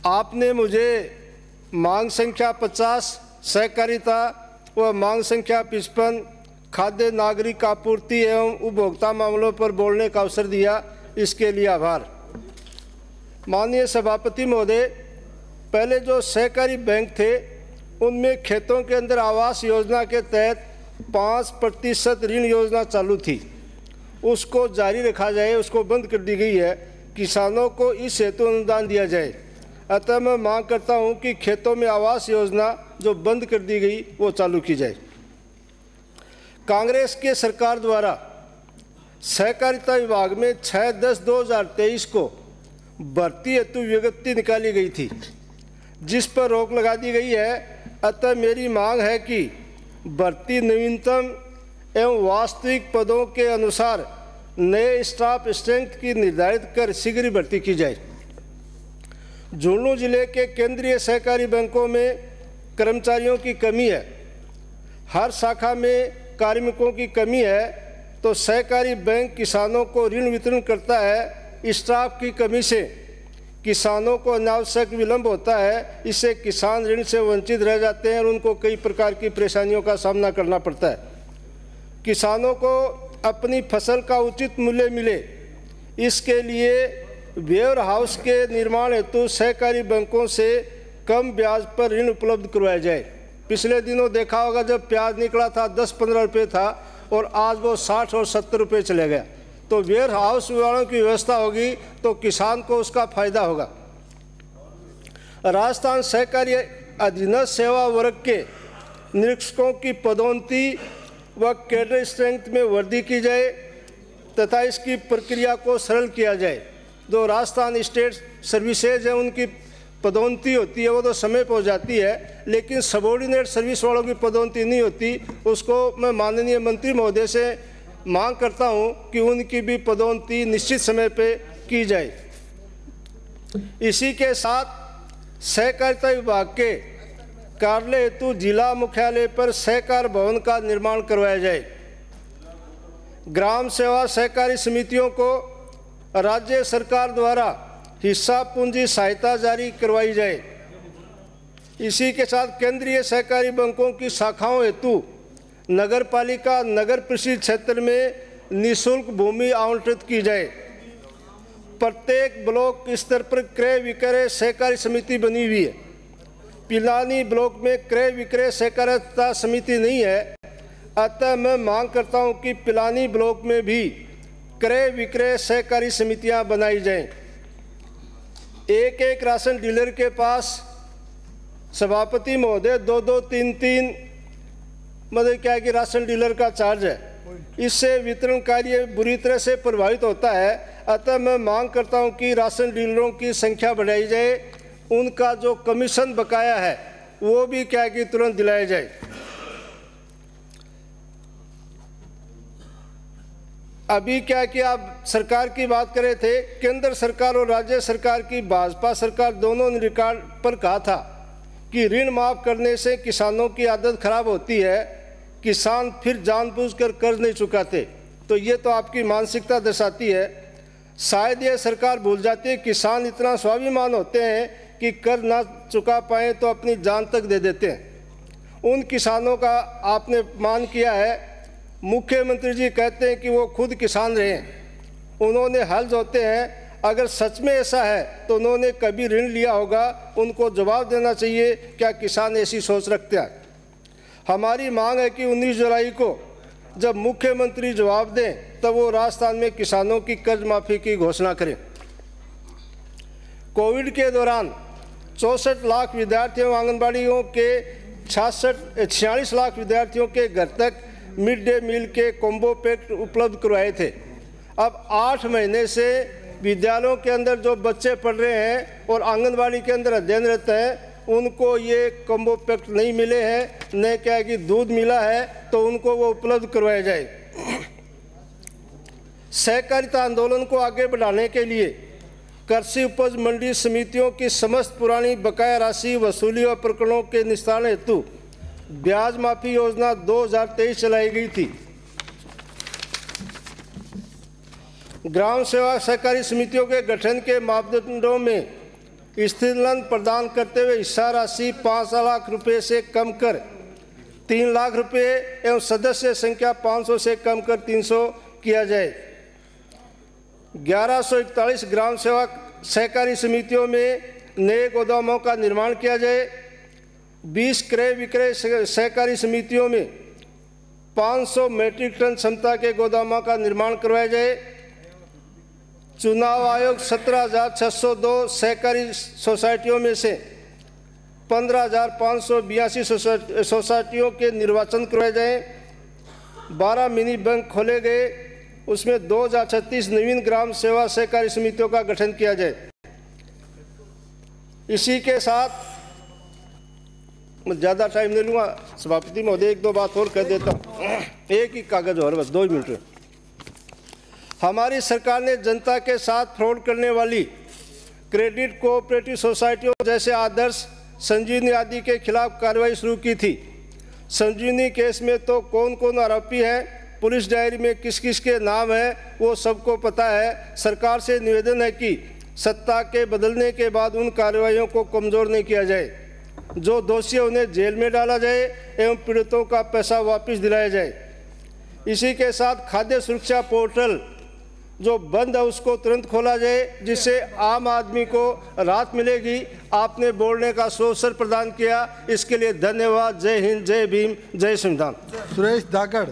आपने मुझे मांग संख्या 50 सहकारिता व मांग संख्या 55 खाद्य नागरिक आपूर्ति एवं उपभोक्ता मामलों पर बोलने का अवसर दिया, इसके लिए आभार। माननीय सभापति महोदय, पहले जो सहकारी बैंक थे उनमें खेतों के अंदर आवास योजना के तहत 5% ऋण योजना चालू थी, उसको जारी रखा जाए, उसको बंद कर दी गई है। किसानों को इस हेतु अनुदान दिया जाए। अतः मैं मांग करता हूं कि खेतों में आवास योजना जो बंद कर दी गई वो चालू की जाए। कांग्रेस के सरकार द्वारा सहकारिता विभाग में 6/10/2023 को भर्ती हेतु विज्ञप्ति निकाली गई थी, जिस पर रोक लगा दी गई है। अतः मेरी मांग है कि भर्ती नवीनतम एवं वास्तविक पदों के अनुसार नए स्टाफ स्ट्रेंथ की निर्धारित कर शीघ्र भर्ती की जाए। झुंझुनू जिले के केंद्रीय सहकारी बैंकों में कर्मचारियों की कमी है, हर शाखा में कार्मिकों की कमी है, तो सहकारी बैंक किसानों को ऋण वितरण करता है। स्टाफ की कमी से किसानों को अनावश्यक विलंब होता है, इससे किसान ऋण से वंचित रह जाते हैं और उनको कई प्रकार की परेशानियों का सामना करना पड़ता है। किसानों को अपनी फसल का उचित मूल्य मिले, इसके लिए वेयर हाउस के निर्माण हेतु सहकारी बैंकों से कम ब्याज पर ऋण उपलब्ध करवाया जाए। पिछले दिनों देखा होगा, जब प्याज निकला था 10-15 रुपये था और आज वो 60 और 70 रुपये चले गया। तो वेयर हाउस वालों की व्यवस्था होगी तो किसान को उसका फायदा होगा। राजस्थान सहकारी अधीनस्थ सेवा वर्ग के निरीक्षकों की पदोन्नति व कैडर स्ट्रेंथ में वृद्धि की जाए तथा इसकी प्रक्रिया को सरल किया जाए। जो राजस्थान स्टेट सर्विसेज है उनकी पदोन्नति होती है वो तो समय पर हो जाती है, लेकिन सबॉर्डिनेट सर्विस वालों की पदोन्नति नहीं होती। उसको मैं माननीय मंत्री महोदय से मांग करता हूं कि उनकी भी पदोन्नति निश्चित समय पे की जाए। इसी के साथ सहकारिता विभाग के कार्यालय हेतु जिला मुख्यालय पर सहकार भवन का निर्माण करवाया जाए। ग्राम सेवा सहकारी समितियों को राज्य सरकार द्वारा हिस्सा पूंजी सहायता जारी करवाई जाए। इसी के साथ केंद्रीय सहकारी बैंकों की शाखाओं हेतु नगर पालिका नगर परिषद क्षेत्र में निःशुल्क भूमि आवंटित की जाए। प्रत्येक ब्लॉक स्तर पर क्रय विक्रय सहकारी समिति बनी हुई है। पिलानी ब्लॉक में क्रय विक्रय सहकारिता समिति नहीं है, अतः मैं मांग करता हूं कि पिलानी ब्लॉक में भी क्रय विक्रय सहकारी समितियां बनाई जाएं। एक राशन डीलर के पास सभापति महोदय 2-3 मतलब क्या है कि राशन डीलर का चार्ज है, इससे वितरण कार्य बुरी तरह से प्रभावित होता है। अतः मैं मांग करता हूं कि राशन डीलरों की संख्या बढ़ाई जाए, उनका जो कमीशन बकाया है वो भी क्या है कि तुरंत दिलाया जाए। अभी क्या कि आप सरकार की बात कर रहे थे, केंद्र सरकार और राज्य सरकार की भाजपा सरकार दोनों ने रिकॉर्ड पर कहा था कि ऋण माफ करने से किसानों की आदत खराब होती है, किसान फिर जानबूझकर कर्ज नहीं चुकाते। तो ये तो आपकी मानसिकता दर्शाती है। शायद ये सरकार भूल जाती है किसान इतना स्वाभिमान होते हैं कि कर्ज ना चुका पाएँ तो अपनी जान तक दे देते हैं। उन किसानों का आपने मान किया है। मुख्यमंत्री जी कहते हैं कि वो खुद किसान रहे हैं, उन्होंने हल जोते हैं। अगर सच में ऐसा है तो उन्होंने कभी ऋण लिया होगा, उनको जवाब देना चाहिए। क्या किसान ऐसी सोच रखते हैं? हमारी मांग है कि 19 जुलाई को जब मुख्यमंत्री जवाब दें तब वो राजस्थान में किसानों की कर्ज माफी की घोषणा करें। कोविड के दौरान 64 लाख विद्यार्थियों आंगनबाड़ियों के 46 लाख विद्यार्थियों के घर तक मिड डे मील के कॉम्बो पैक उपलब्ध करवाए थे। अब 8 महीने से विद्यालयों के अंदर जो बच्चे पढ़ रहे हैं और आंगनबाड़ी के अंदर अध्ययनरत हैं, उनको ये कॉम्बो पैक नहीं मिले हैं, न क्या है कि दूध मिला है, तो उनको वो उपलब्ध करवाया जाए। सहकारिता आंदोलन को आगे बढ़ाने के लिए कृषि उपज मंडी समितियों की समस्त पुरानी बकाया राशि वसूली और प्रकरणों के निस्तारण हेतु ब्याज माफी योजना 2023 चलाई गई थी। ग्राम सेवा सहकारी समितियों के गठन के मापदंडों में स्थिरांक प्रदान करते हुए हिस्सा राशि 5 लाख रुपए से कम कर 3 लाख रुपए एवं सदस्य संख्या 500 से कम कर 300 किया जाए। 1141 ग्राम सेवा सहकारी समितियों में नए गोदामों का निर्माण किया जाए। 20 क्रय विक्रय सहकारी समितियों में 500 मीट्रिक टन क्षमता के गोदामों का निर्माण करवाया जाए। चुनाव आयोग 17,602 सहकारी सोसाइटियों में से 15,582 सोसाइटियों के निर्वाचन करवाए जाए। 12 मिनी बैंक खोले गए, उसमें 2,036 नवीन ग्राम सेवा सहकारी समितियों का गठन किया जाए। इसी के साथ मैं ज़्यादा टाइम नहीं लूँगा सभापति महोदय, 1-2 बात और कह देता हूँ, एक ही कागज़ और बस 2 मिनट। हमारी सरकार ने जनता के साथ फ्रॉड करने वाली क्रेडिट कोऑपरेटिव सोसाइटियों जैसे आदर्श, संजीवनी आदि के खिलाफ कार्रवाई शुरू की थी। संजीवनी केस में तो कौन कौन आरोपी हैं, पुलिस डायरी में किस किस के नाम हैं, वो सबको पता है। सरकार से निवेदन है कि सत्ता के बदलने के बाद उन कार्रवाइयों को कमज़ोर नहीं किया जाए। जो दोषी है उन्हें जेल में डाला जाए एवं पीड़ितों का पैसा वापस दिलाया जाए। इसी के साथ खाद्य सुरक्षा पोर्टल जो बंद है उसको तुरंत खोला जाए, जिससे आम आदमी को राहत मिलेगी। आपने बोलने का अवसर प्रदान किया, इसके लिए धन्यवाद। जय हिंद, जय भीम, जय संविधान। सुरेश धाकड़।